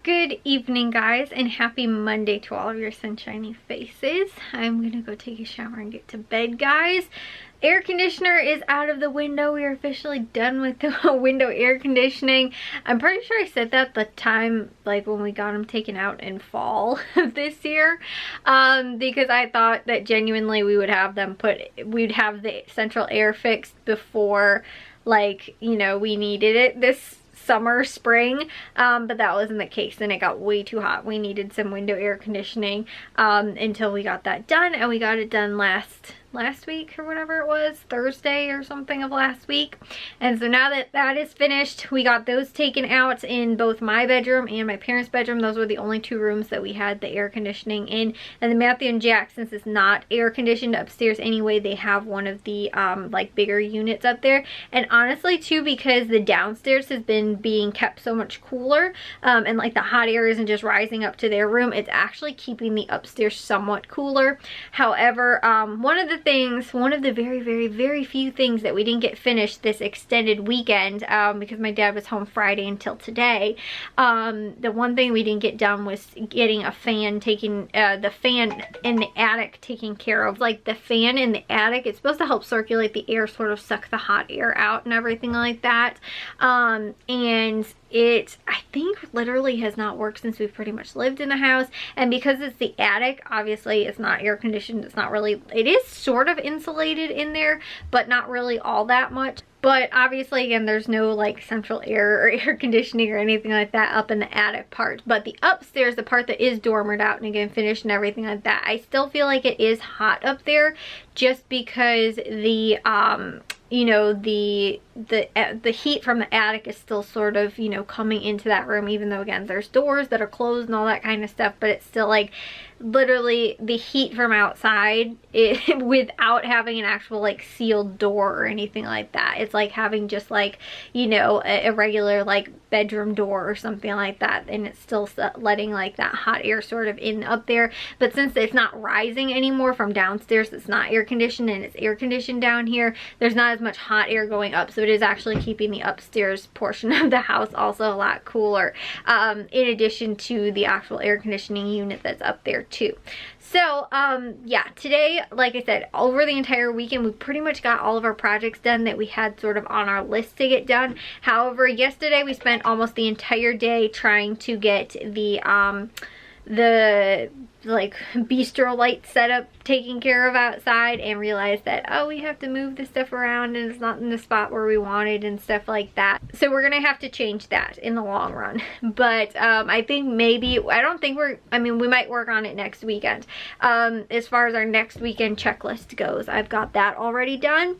Good evening, guys, and happy Monday to all of your sunshiny faces. I'm gonna go take a shower and get to bed, guys. Air conditioner is out of the window. We are officially done with the window air conditioning. I'm pretty sure I said that the time, like when we got them taken out in fall of this year, because I thought that genuinely we'd have the central air fixed before, like, you know, we needed it this summer, spring, but that wasn't the case, and it got way too hot. We needed some window air conditioning until we got that done, and we got it done last week or whatever it was, Thursday or something of last week. And so now that that is finished, we got those taken out in both my bedroom and my parents' bedroom. Those were the only two rooms that we had the air conditioning in. And then Matthew and Jack, since it's not air conditioned upstairs anyway, they have one of the like bigger units up there. And honestly too, because the downstairs has been being kept so much cooler, and like the hot air isn't just rising up to their room, it's actually keeping the upstairs somewhat cooler. However, one of the very few things that we didn't get finished this extended weekend, because my dad was home Friday until today, the one thing we didn't get done was getting a fan the fan in the attic taken care of. Like the fan in the attic, it's supposed to help circulate the air, sort of suck the hot air out and everything like that, and it, I think, literally has not worked since we've pretty much lived in the house. And because it's the attic, obviously it's not air conditioned. It's not really, it is sort of insulated in there, but not really all that much. But obviously, again, there's no like central air or air conditioning or anything like that up in the attic part. But the upstairs, the part that is dormered out and again finished and everything like that, I still feel like it is hot up there, just because the you know, the heat from the attic is still sort of, you know, coming into that room, even though again there's doors that are closed and all that kind of stuff, but it's still like literally the heat from outside without having an actual like sealed door or anything like that. It's like having just like, you know, a regular like bedroom door or something like that, and it's still letting like that hot air sort of in up there. But since it's not rising anymore from downstairs, it's not air conditioned and it's air conditioned down here, there's not as much hot air going up, so it is actually keeping the upstairs portion of the house also a lot cooler, in addition to the actual air conditioning unit that's up there too. So yeah, today, like I said, over the entire weekend we pretty much got all of our projects done that we had sort of on our list to get done. However, yesterday we spent almost the entire day trying to get the like bistro light setup taken care of outside, and realized that, oh, we have to move the stuff around and it's not in the spot where we wanted and stuff like that. So we're gonna have to change that in the long run. But I think maybe, I don't think we might work on it next weekend. As far as our next weekend checklist goes, I've got that already done,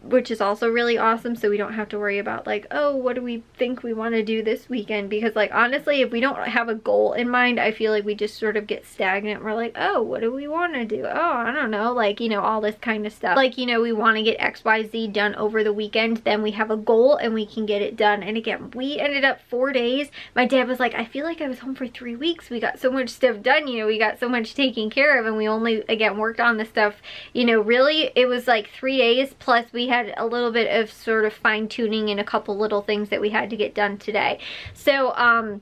which is also really awesome, so we don't have to worry about like, oh, what do we think we want to do this weekend? Because like honestly, if we don't have a goal in mind, I feel like we just sort of get stagnant. We're like, oh, what do we want to do? Oh, I don't know, like, you know, all this kind of stuff. Like, you know, we want to get XYZ done over the weekend, then we have a goal and we can get it done. And again, we ended up 4 days. My dad was like, I feel like I was home for 3 weeks. We got so much stuff done, you know, we got so much taken care of, and we only, again, worked on the stuff, you know, really, it was like 3 days, plus we had a little bit of sort of fine tuning and a couple little things that we had to get done today. So,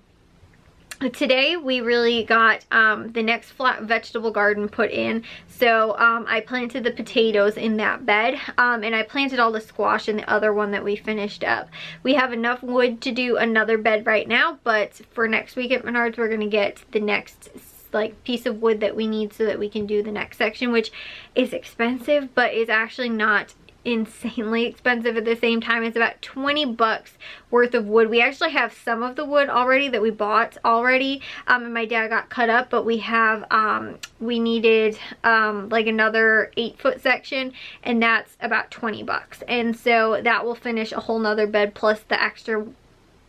today we really got the next flat vegetable garden put in. So I planted the potatoes in that bed, and I planted all the squash in the other one that we finished up. We have enough wood to do another bed right now, but for next week at Menards we're gonna get the next like piece of wood that we need so that we can do the next section, which is expensive, but is actually not insanely expensive at the same time. It's about 20 bucks worth of wood. We actually have some of the wood already that we bought already, and my dad got cut up, but we have we needed like another 8-foot section, and that's about 20 bucks, and so that will finish a whole nother bed plus the extra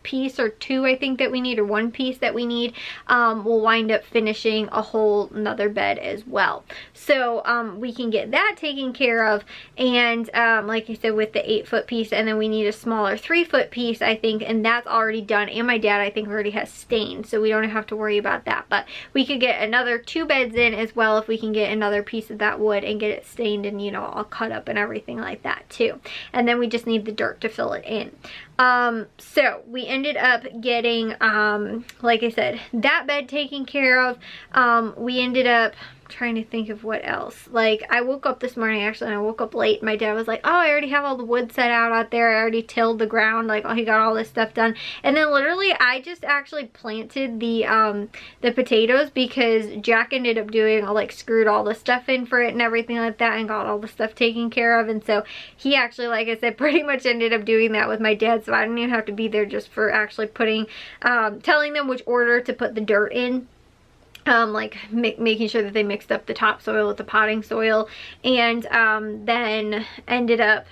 piece or two I think that we need, or one piece that we need, will wind up finishing a whole nother bed as well. So we can get that taken care of, and like I said, with the 8-foot piece, and then we need a smaller 3-foot piece I think, and that's already done, and my dad I think already has stain, so we don't have to worry about that. But we could get another 2 beds in as well if we can get another piece of that wood and get it stained and, you know, all cut up and everything like that too. And then we just need the dirt to fill it in. So we ended up getting, like I said, that bed taken care of. We ended up trying to think of what else. Like, I woke up this morning actually, and I woke up late. My dad was like, oh, I already have all the wood set out there. I already tilled the ground. Like, oh, he got all this stuff done. And then literally I just actually planted the potatoes, because Jack ended up doing, like, screwed all the stuff in for it and everything like that, and got all the stuff taken care of. And so he actually, like I said, pretty much ended up doing that with my dad, so I didn't even have to be there just for actually putting, telling them which order to put the dirt in. Like making sure that they mixed up the topsoil with the potting soil, and then ended up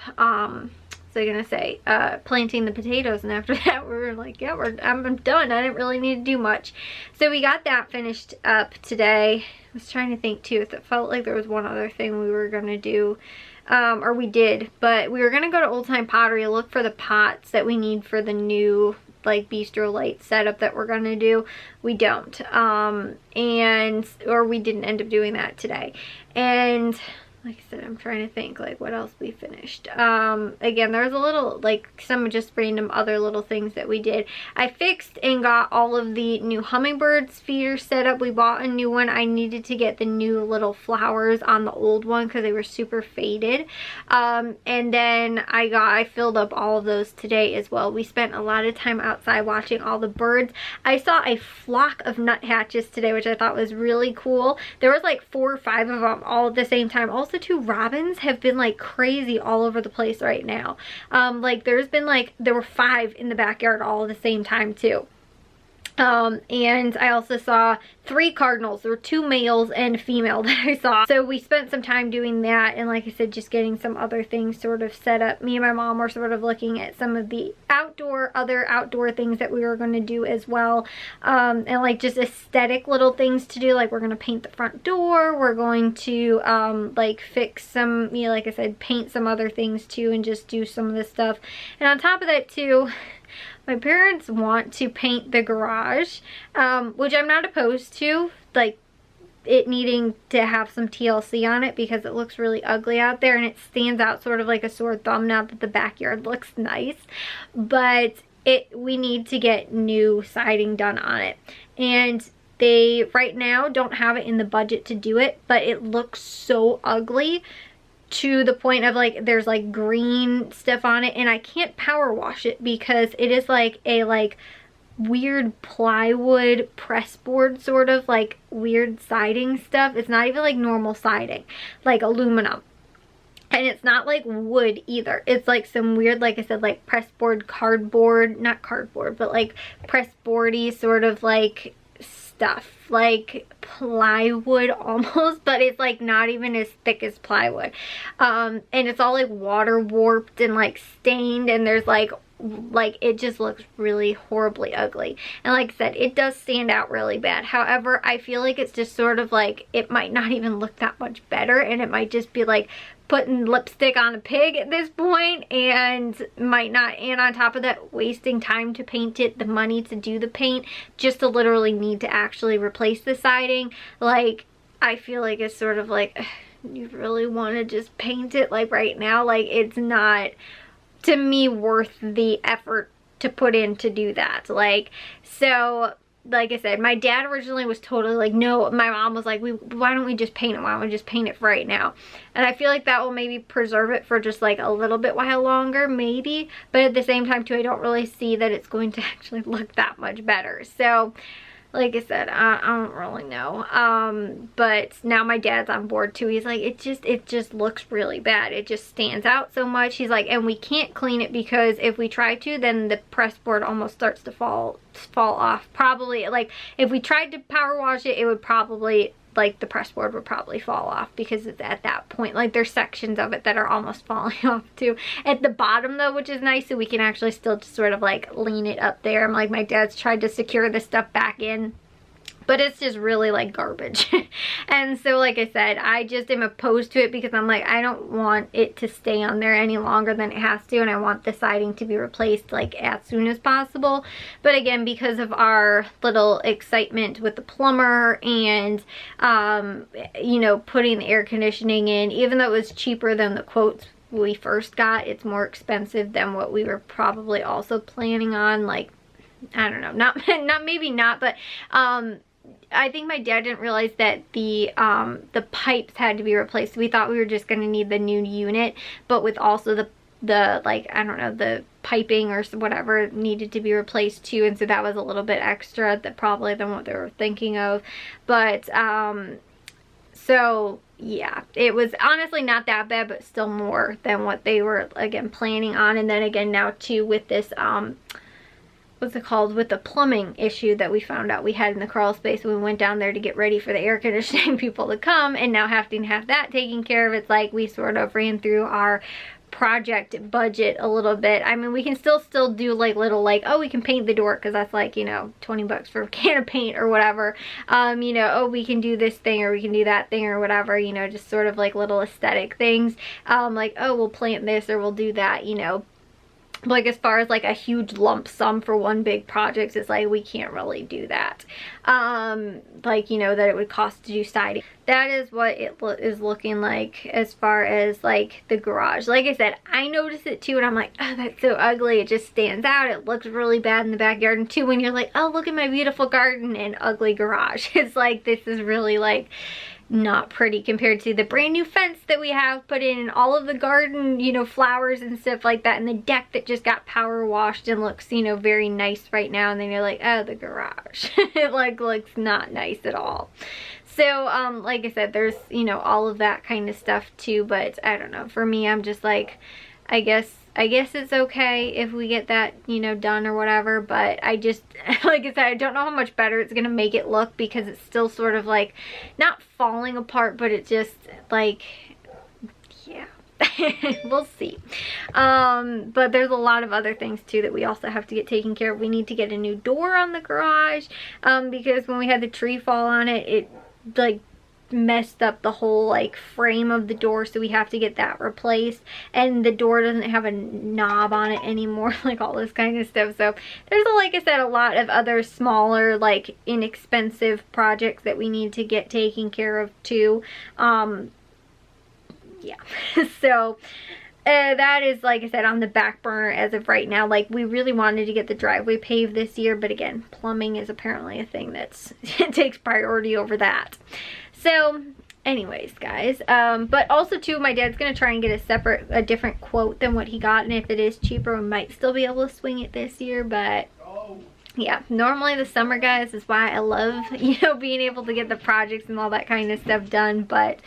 planting the potatoes. And after that we were like, yeah, I'm done. I didn't really need to do much. So we got that finished up today. I was trying to think too if it felt like there was one other thing we were gonna do, or we did, but we were gonna go to Old Time Pottery, look for the pots that we need for the new, like, bistro light setup that we're gonna do. We don't, or we didn't end up doing that today. And like I said, I'm trying to think, like, what else we finished. Again, there's a little, like, some just random other little things that we did. I fixed and got all of the new hummingbirds feeders set up. We bought a new one. I needed to get the new little flowers on the old one because they were super faded. And then I filled up all of those today as well. We spent a lot of time outside watching all the birds. I saw a flock of nuthatches today, which I thought was really cool. There was like 4 or 5 of them all at the same time. Also, 2 robins have been like crazy all over the place right now. Like, there were 5 in the backyard all at the same time too. And I also saw 3 cardinals. There were 2 males and a female that I saw. So we spent some time doing that, and like I said, just getting some other things sort of set up. Me and my mom were sort of looking at some of the other outdoor things that we were going to do as well, and like just aesthetic little things to do. Like, we're going to paint the front door, we're going to like fix some, you know, like I said, paint some other things too, and just do some of this stuff. And on top of that too, my parents want to paint the garage, which I'm not opposed to, like it needing to have some TLC on it, because it looks really ugly out there and it stands out sort of like a sore thumb now that the backyard looks nice. But we need to get new siding done on it, and they right now don't have it in the budget to do it, but it looks so ugly to the point of, like, there's like green stuff on it, and I can't power wash it because it is like a weird plywood press board, sort of like weird siding stuff. It's not even like normal siding, like aluminum. And it's not like wood either. It's like some weird, like I said, like pressboard, cardboard, not cardboard, but like pressboardy sort of like stuff, like plywood almost, but it's like not even as thick as plywood. And it's all like water warped and like stained, and there's like it just looks really horribly ugly. And like I said, it does stand out really bad. However, I feel like it's just sort of like, it might not even look that much better, and it might just be like putting lipstick on a pig at this point, and might not, and on top of that, wasting time to paint it, the money to do the paint, just to literally need to actually replace the siding. Like, I feel like it's sort of like, you really want to just paint it like right now? Like, it's not, to me, worth the effort to put in to do that. Like, so like I said, my dad originally was totally like, no. My mom was like, why don't we just paint it? Why don't we just paint it right now? And I feel like that will maybe preserve it for just like a little bit while longer, maybe. But at the same time too, I don't really see that it's going to actually look that much better. So like I said, I don't really know. But now my dad's on board too. He's like, it just looks really bad. It just stands out so much. He's like, and we can't clean it, because if we try to, then the press board almost starts to fall off. Probably, like, if we tried to power wash it, it would probably, like, the press board would probably fall off, because it's at that point, like, there's sections of it that are almost falling off too. At the bottom though, which is nice, so we can actually still just sort of like lean it up there. I'm like, my dad's tried to secure this stuff back in, but it's just really like garbage. And so like I said, I just am opposed to it, because I'm like, I don't want it to stay on there any longer than it has to, and I want the siding to be replaced like as soon as possible. But again, because of our little excitement with the plumber and you know, putting the air conditioning in, even though it was cheaper than the quotes we first got. It's more expensive than what we were probably also planning on. Like, I don't know, not maybe not, but I think my dad didn't realize that the pipes had to be replaced. We thought we were just going to need the new unit, but with also the like, I don't know, the piping or whatever needed to be replaced too, and so that was a little bit extra probably than what they were thinking of. But so yeah, it was honestly not that bad, but still more than what they were again planning on. And then again now too with this what's it called, with the plumbing issue that we found out we had in the crawl space when we went down there to get ready for the air conditioning people to come, and now having to have that taken care of, it's like we sort of ran through our project budget a little bit. I mean, we can still do like little, like, oh, we can paint the door because that's like, you know, 20 bucks for a can of paint or whatever. You know, oh, we can do this thing or we can do that thing or whatever, you know, just sort of like little aesthetic things. Like, oh, we'll plant this or we'll do that, you know. Like, as far as like a huge lump sum for one big project, it's like we can't really do that. Like, you know, that it would cost to do siding. That is what it is looking like as far as like the garage. Like I said, I noticed it too, and I'm like, oh, that's so ugly. It just stands out. It looks really bad in the backyard. And too, when you're like, oh, look at my beautiful garden and ugly garage. It's like, this is really like not pretty compared to the brand new fence that we have put in, and all of the garden, you know, flowers and stuff like that, and the deck that just got power washed and looks, you know, very nice right now. And then you're like, oh, the garage. It like looks not nice at all. So like I said, there's, you know, all of that kind of stuff too, but I don't know, for me, I'm just like, I guess it's okay if we get that, you know, done or whatever. But I just, like I said, I don't know how much better it's gonna make it look, because it's still sort of like not falling apart, but it's just like, yeah. We'll see. But there's a lot of other things too that we also have to get taken care of. We need to get a new door on the garage, because when we had the tree fall on it, it like messed up the whole like frame of the door, so we have to get that replaced. And the door doesn't have a knob on it anymore, like all this kind of stuff. So there's, like I said, a lot of other smaller, like inexpensive projects that we need to get taken care of too. Yeah. So that is, like I said, on the back burner as of right now. Like, we really wanted to get the driveway paved this year, but again, plumbing is apparently a thing that's it takes priority over that. So anyways, guys, but also too, my dad's gonna try and get a different quote than what he got, and if it is cheaper, we might still be able to swing it this year. But yeah, normally the summer, guys, is why I love, you know, being able to get the projects and all that kind of stuff done. But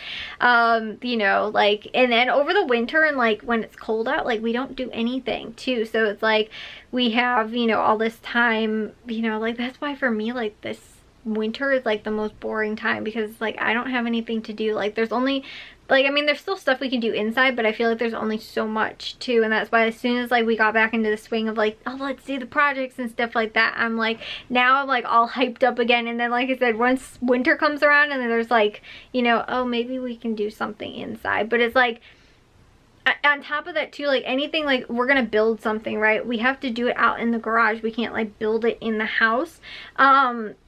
you know, like, and then over the winter and like when it's cold out, like, we don't do anything too. So it's like we have, you know, all this time, you know, like, that's why for me, like, this winter is like the most boring time, because like I don't have anything to do. Like, there's only, like, I mean, there's still stuff we can do inside, but I feel like there's only so much too. And that's why as soon as like we got back into the swing of like, oh, let's do the projects and stuff like that, I'm like, now I'm like all hyped up again. And then, like I said, once winter comes around and then there's like, you know, oh, maybe we can do something inside. But it's like, on top of that too, like, anything, like, we're gonna build something, right? We have to do it out in the garage. We can't like build it in the house.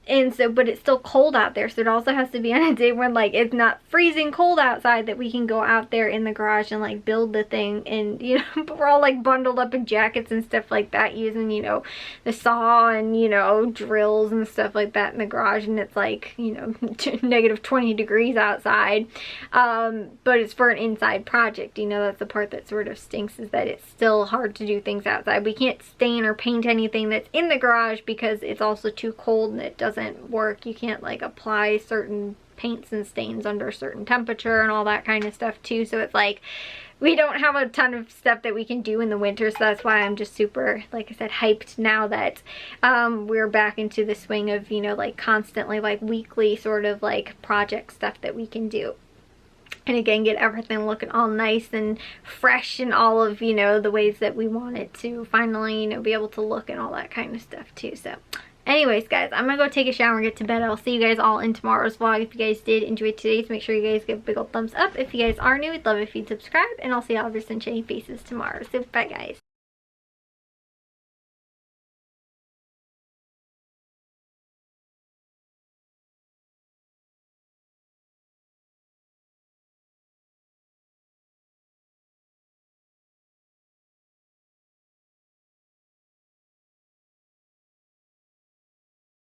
And so, but it's still cold out there, so it also has to be on a day when like it's not freezing cold outside, that we can go out there in the garage and like build the thing. And, you know, we're all like bundled up in jackets and stuff like that, using, you know, the saw and, you know, drills and stuff like that in the garage. And it's like, you know, negative 20 degrees outside, but it's for an inside project. You know, that's the part that sort of stinks, is that it's still hard to do things outside. We can't stain or paint anything that's in the garage because it's also too cold and it doesn't work. You can't like apply certain paints and stains under a certain temperature and all that kind of stuff too. So it's like we don't have a ton of stuff that we can do in the winter. So that's why I'm just super, like I said, hyped now that we're back into the swing of, you know, like constantly like weekly sort of like project stuff that we can do. And again, get everything looking all nice and fresh and all of, you know, the ways that we want it to finally, you know, be able to look and all that kind of stuff too. So anyways, guys, I'm gonna go take a shower and get to bed. I'll see you guys all in tomorrow's vlog. If you guys did enjoy today's, make sure you guys give a big old thumbs up. If you guys are new, I'd love if you'd subscribe, and I'll see y'all over sunshiny faces tomorrow. So bye, guys.